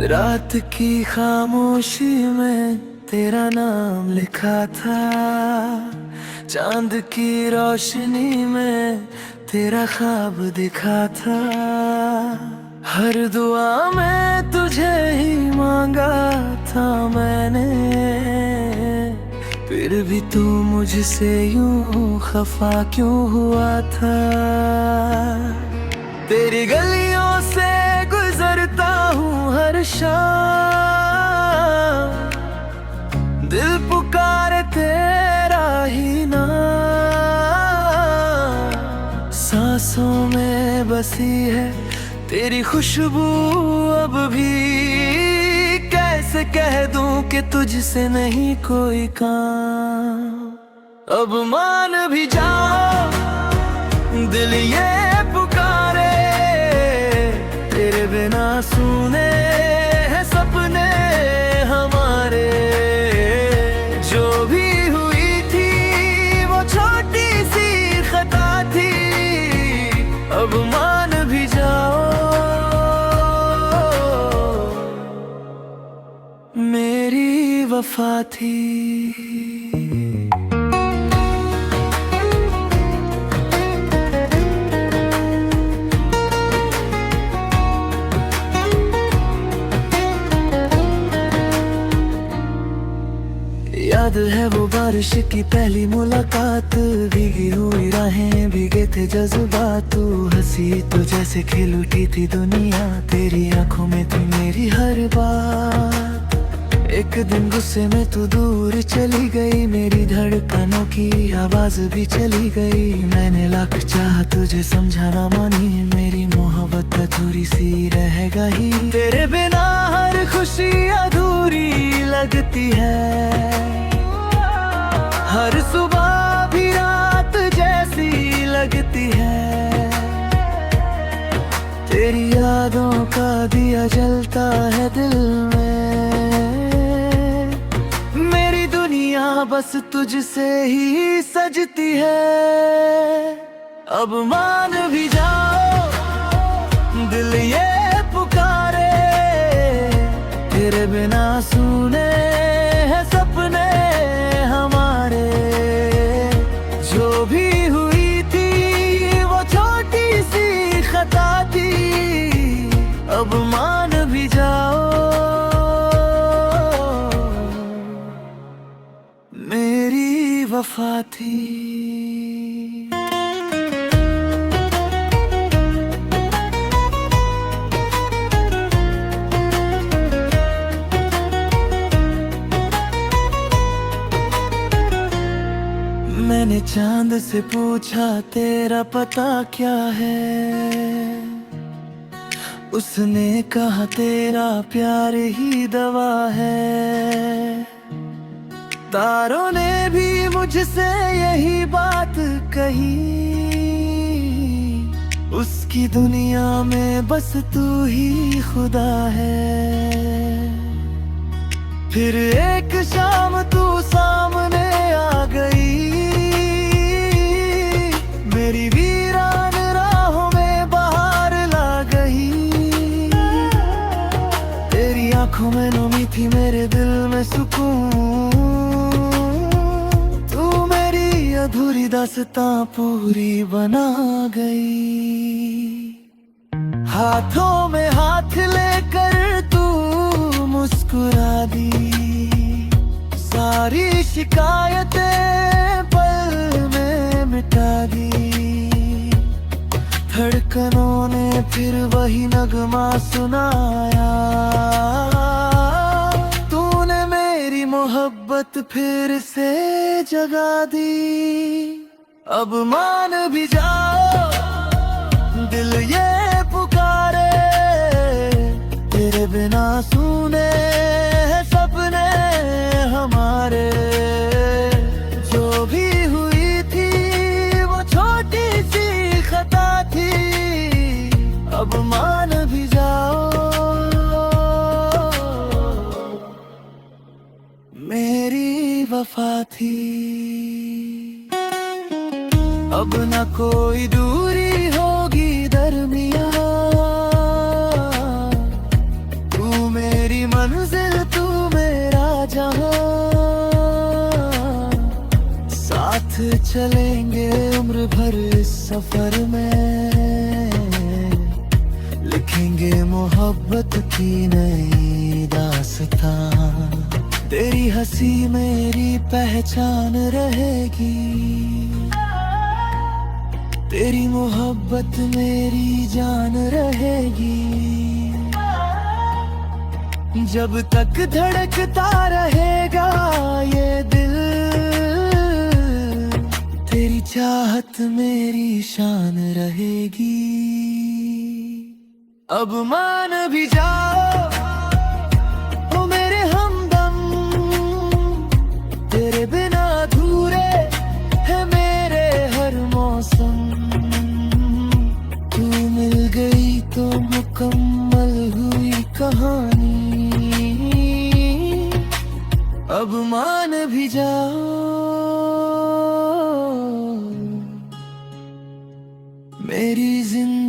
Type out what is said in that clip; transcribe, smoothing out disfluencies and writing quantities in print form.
रात की खामोशी में तेरा नाम लिखा था, चांद की रोशनी में तेरा ख्वाब दिखा था। हर दुआ में तुझे ही मांगा था मैंने, फिर भी तू मुझसे यूं खफा क्यों हुआ था। तेरी गलियों से गुजरता हूँ हर शाम, दिल पुकारे तेरा ही नाम। सांसों में बसी है तेरी खुशबू अब भी, कैसे कह दूं कि तुझसे नहीं कोई काम। अब मान भी जाओ दिल ये पुकारे, तेरे बिना सुने हैं सपने हमारे। जो भी हुई थी वो छोटी सी खता थी, अब मान भी जाओ मेरी वफा थी। याद है वो बारिश की पहली मुलाकात, भीगी हुई राहें भीगे थे जज्बात। तू हंसी तो जैसे खिल उठी थी दुनिया, तेरी आंखों में थी मेरी हर बात। एक दिन गुस्से में तू दूर चली गई, मेरी धड़कनों की आवाज भी चली गई। मैंने लाख चाहा तुझे समझाना मानी, मेरी मोहब्बत अधूरी सी रह गई। तेरे बिना हर खुशी अधूरी लगती है, हर सुबह भी रात जैसी लगती है। तेरी यादों का दिया जलता है दिल में, मेरी दुनिया बस तुझसे ही सजती है। अब मान भी जाओ दिल ये पुकारे, तेरे बिना सुने हैं सपने हमारे। जो भी हुई थी वो छोटी सी खता थी, अब मान भी जाओ मेरी वफा थी। मैंने चांद से पूछा तेरा पता क्या है, उसने कहा तेरा प्यार ही दवा है। तारों ने भी मुझसे यही बात कही, उसकी दुनिया में बस तू ही खुदा है। फिर एक शाम तू सामने आ गई, मेरी वीरान राहों में बहार ला गई। तेरी आंखों में नमी थी मेरे दिल में सुकून, तू मेरी अधूरी दास्तां पूरी बना गई। हाथों में हाथ लेकर तू मुस्कुरा दी, सारी शिकायतें पल में मिटा दी। धड़कनों ने फिर वही नगमा सुनाया, तूने मेरी मोहब्बत फिर से जगा दी। अब मान भी जाओ दिल ये पुकारे, तेरे बिना सुने हैं सपने हमारे। जो भी हुई थी वो छोटी सी खता थी, अब मान भी जाओ मेरी वफा थी। अब न कोई दूरी होगी दरमियां, तू मेरे सफर में लिखेंगे मोहब्बत की नई दास्तां। तेरी हंसी मेरी पहचान रहेगी, तेरी मोहब्बत मेरी जान रहेगी। जब तक धड़कता रहेगा ये दिल, तेरी चाहत मेरी शान रहेगी। अब मान भी जाओ ओ मेरे हमदम, तेरे बिना अधूरे है मेरे हर मौसम। तू मिल गई तो मुकम्मल हुई कहानी। अब मान भी जाओ मेरी जिंदगी